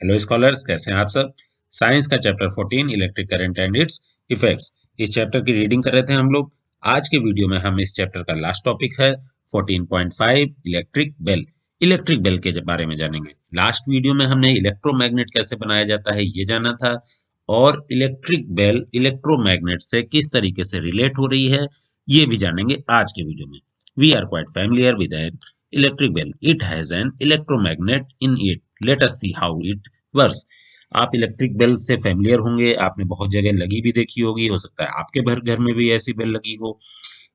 Hello scholars, कैसे हैं आप सब। साइंस का chapter 14 electric current and it's effects, इस चैप्टर की रीडिंग कर रहे थे हम लोग। आज के वीडियो में हम इस चैप्टर का लास्ट टॉपिक है 14.5 इलेक्ट्रिक बेल। इलेक्ट्रिक बेल के बारे में जानेंगे। लास्ट वीडियो में हमने इलेक्ट्रोमैग्नेट कैसे बनाया जाता है ये जाना था, और इलेक्ट्रिक बेल इलेक्ट्रोमैग्नेट से किस तरीके से रिलेट हो रही है ये भी जानेंगे आज के वीडियो में। We are quite familiar with an electric bell, it has an electromagnet in it, let us see how it works. आप इलेक्ट्रिक बेल से फेमिलियर होंगे, आपने बहुत जगह लगी भी देखी होगी, हो सकता है आपके घर में भी ऐसी बेल लगी हो।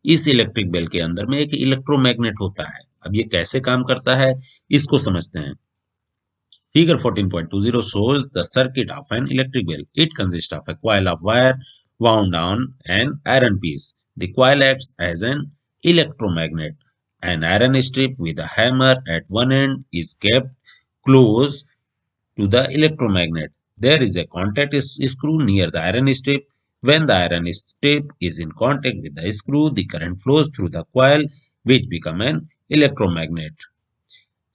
इस इलेक्ट्रिक बेल के अंदर में एक इलेक्ट्रोमैग्नेट होता है। अब ये कैसे काम करता है इसको समझते हैं। Figure 14.20 shows the circuit of an electric bell. It consists of a coil of wire wound on an iron piece. The coil acts as an electromagnet. An iron strip with a hammer at one end is kept close to the electromagnet. There is a contact screw near the iron strip. When the iron strip is in contact with the screw, the current flows through the coil, which become an electromagnet.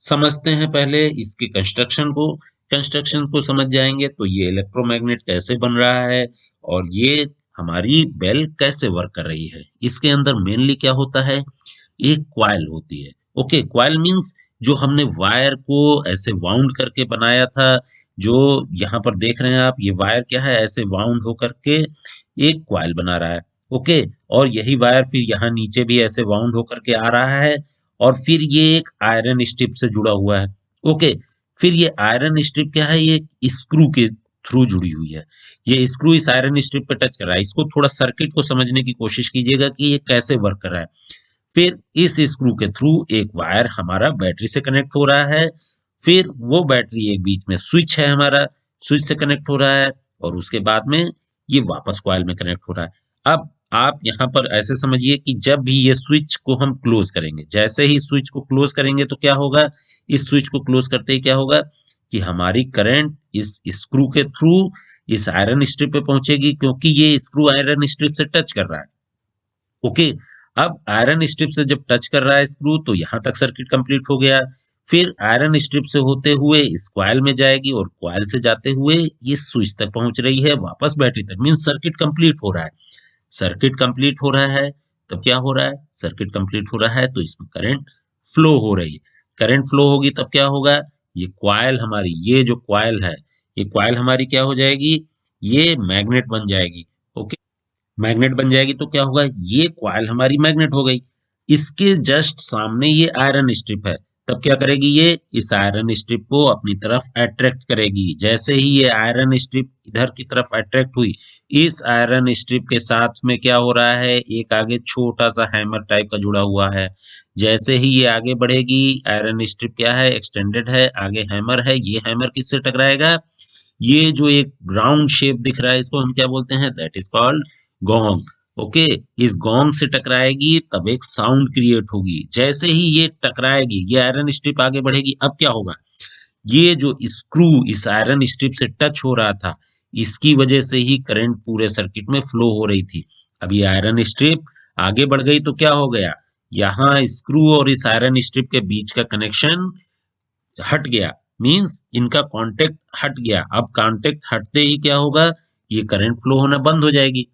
समझते हैं पहले इसके construction को समझ जाएंगे तो ये electromagnet कैसे बन रहा है और ये हमारी बेल कैसे वर्क कर रही है। इसके अंदर मेनली क्या होता है, एक क्वाइल होती है। ओके, क्वाइल मींस जो हमने वायर को ऐसे वाउंड करके बनाया था, जो यहाँ पर देख रहे हैं आप, ये वायर क्या है, ऐसे वाउंड होकर के एक क्वाइल बना रहा है। ओके, और यही वायर फिर यहाँ नीचे भी ऐसे वाउंड होकर के आ रहा है, और फिर ये एक आयरन स्ट्रिप से जुड़ा हुआ है। ओके, फिर ये आयरन स्ट्रिप क्या है, ये स्क्रू के थ्रू जुड़ी हुई है। ये स्क्रू इस आयरन स्ट्रिप पे टच कर रहा है। इसको थोड़ा सर्किट को समझने की कोशिश कीजिएगा कि ये कैसे वर्क कर रहा है। फिर इस स्क्रू के थ्रू एक वायर हमारा बैटरी से कनेक्ट हो रहा है। फिर वो बैटरी एक बीच में स्विच है, हमारा स्विच से कनेक्ट हो रहा है, और उसके बाद में ये वापस कॉइल में कनेक्ट हो रहा है। अब आप यहाँ पर ऐसे समझिए कि जब भी ये स्विच को हम क्लोज करेंगे, जैसे ही स्विच को क्लोज करेंगे तो क्या होगा, इस स्विच को क्लोज करते ही क्या होगा कि हमारी करंट इस स्क्रू के थ्रू इस आयरन स्ट्रिप पे पहुंचेगी, क्योंकि ये स्क्रू आयरन स्ट्रिप से टच कर रहा है। ओके, अब आयरन स्ट्रिप से जब टच कर रहा है स्क्रू तो यहां तक सर्किट कंप्लीट हो गया। फिर आयरन स्ट्रिप से होते हुए इस क्वाइल में जाएगी, और क्वाइल से जाते हुए ये स्विच तक पहुंच रही है, वापस बैटरी तक। मीन सर्किट कंप्लीट हो रहा है। सर्किट कंप्लीट हो रहा है तब क्या हो रहा है, सर्किट कंप्लीट हो रहा है तो इसमें करंट फ्लो हो रही है। करंट फ्लो होगी तब क्या होगा, ये क्वाइल हमारी, ये जो क्वाइल है, ये क्वाइल हमारी क्या हो जाएगी, ये मैग्नेट बन जाएगी। ओके, मैग्नेट बन जाएगी तो क्या होगा, ये क्वाइल हमारी मैग्नेट हो गई। इसके जस्ट सामने ये आयरन स्ट्रिप है, तब क्या करेगी, ये इस आयरन स्ट्रिप को अपनी तरफ अट्रैक्ट करेगी। जैसे ही ये आयरन स्ट्रिप इधर की तरफ अट्रैक्ट हुई, इस आयरन स्ट्रिप के साथ में क्या हो रहा है, एक आगे छोटा सा हैमर टाइप का जुड़ा हुआ है। जैसे ही ये आगे बढ़ेगी, आयरन स्ट्रिप क्या है, एक्सटेंडेड है, आगे हैमर है। ये हैमर किससे टकराएगा, ये जो एक राउंड शेप दिख रहा है इसको हम क्या बोलते हैं, that is called gong. Okay, इस गोंग से टकराएगी तब एक साउंड क्रिएट होगी। जैसे ही ये टकराएगी, ये आयरन स्ट्रिप आगे बढ़ेगी, अब क्या होगा, ये जो स्क्रू इस आयरन स्ट्रिप से टच हो रहा था, इसकी वजह से ही करंट पूरे सर्किट में फ्लो हो रही थी। अब ये आयरन स्ट्रिप आगे बढ़ गई तो क्या हो गया, यहाँ स्क्रू और इस आयरन स्ट्रिप के बीच का कनेक्शन हट गया। मींस इनका कांटेक्ट हट गया। अब कांटेक्ट हटते ही क्या होगा, ये करंट फ्लो होना बंद हो जाएगी।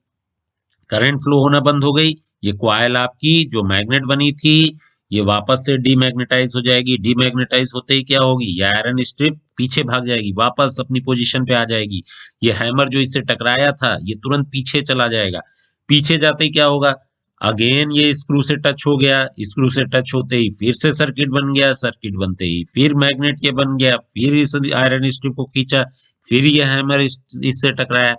करंट फ्लो होना बंद हो गई, ये क्वाइल आपकी जो मैग्नेट बनी थी ये वापस से डीमैग्नेटाइज हो जाएगी। डीमैग्नेटाइज होते ही क्या होगी, ये आयरन स्ट्रिप पीछे भाग जाएगी, वापस अपनी पोजीशन पे आ जाएगी। ये हैमर जो इससे टकराया था ये तुरंत पीछे चला जाएगा। पीछे जाते ही क्या होगा, अगेन ये स्क्रू से टच हो गया। स्क्रू से टच होते ही फिर से सर्किट बन गया। सर्किट बनते ही फिर मैग्नेट ये बन गया, फिर इस आयरन स्ट्रिप को खींचा, फिर ये हैमर इससे टकराया।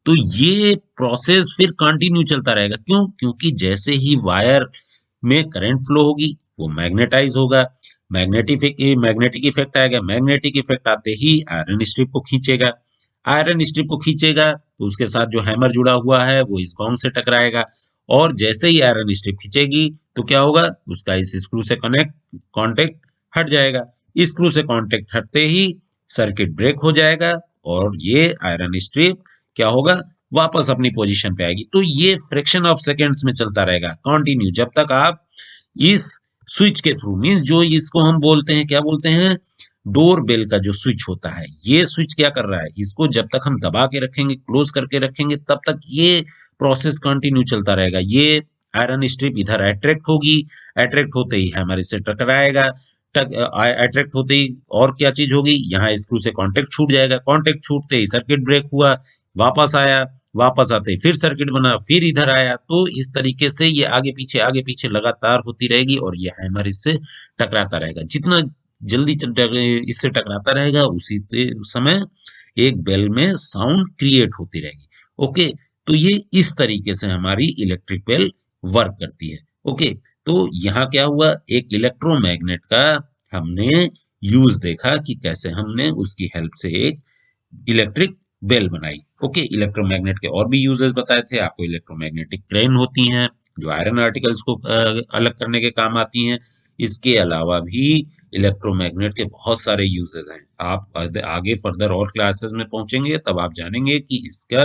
तो ये प्रोसेस फिर कंटिन्यू चलता रहेगा। क्यों, क्योंकि जैसे ही वायर में करंट फ्लो होगी वो मैग्नेटाइज होगा, मैग्नेटिक इफेक्ट आएगा। मैग्नेटिक इफेक्ट आते ही आयरन स्ट्रिप को खींचेगा। आयरन स्ट्रिप को खींचेगा तो उसके साथ जो हैमर जुड़ा हुआ है वो इस गोंग से टकराएगा, और जैसे ही आयरन स्ट्रिप खींचेगी तो क्या होगा, उसका इस स्क्रू से कांटेक्ट हट जाएगा। स्क्रू से कांटेक्ट हटते ही सर्किट ब्रेक हो जाएगा, और ये आयरन स्ट्रिप क्या होगा, वापस अपनी पोजीशन पे आएगी। तो ये फ्रैक्शन ऑफ सेकेंड्स में चलता रहेगा कंटिन्यू, जब तक आप इस स्विच के थ्रू, मींस जो इसको हम बोलते हैं, क्या बोलते हैं, डोर बेल का जो स्विच होता है, ये स्विच क्या कर रहा है, इसको जब तक हम दबा के रखेंगे, क्लोज करके रखेंगे, तब तक ये प्रोसेस कंटिन्यू चलता रहेगा। ये आयरन स्ट्रिप इधर अट्रैक्ट होगी, अट्रैक्ट होते ही हैमर इससे टकराएगा, अट्रैक्ट होते ही और क्या चीज होगी, यहाँ स्क्रू से कांटेक्ट छूट जाएगा, कांटेक्ट छूटते ही सर्किट ब्रेक हुआ, वापस आया, वापस आते ही फिर सर्किट बना, फिर इधर आया। तो इस तरीके से ये आगे पीछे लगातार होती रहेगी और ये हैमर इससे टकराता रहेगा। जितना जल्दी इससे टकराता रहेगा, उसी समय एक बेल में साउंड क्रिएट होती रहेगी। ओके, तो ये इस तरीके से हमारी इलेक्ट्रिक बेल वर्क करती है। ओके, तो यहाँ क्या हुआ, एक इलेक्ट्रोमैग्नेट का हमने यूज देखा कि कैसे हमने उसकी हेल्प से एक इलेक्ट्रिक बेल बनाई। ओके, इलेक्ट्रोमैग्नेट के और भी यूजेस बताए थे आपको। इलेक्ट्रोमैग्नेटिक क्रेन होती हैं जो आयरन आर्टिकल्स को अलग करने के काम आती हैं। इसके अलावा भी इलेक्ट्रोमैग्नेट के बहुत सारे यूजेस हैं। आप आगे फर्दर और क्लासेस में पहुंचेंगे तब आप जानेंगे कि इसका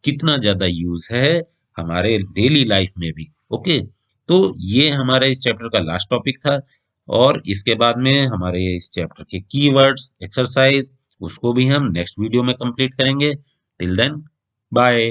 कितना ज्यादा यूज है हमारे डेली लाइफ में भी। ओके, तो ये हमारा इस चैप्टर का लास्ट टॉपिक था और इसके बाद में हमारे इस चैप्टर के कीवर्ड्स एक्सरसाइज उसको भी हम नेक्स्ट वीडियो में कंप्लीट करेंगे। Till then, bye.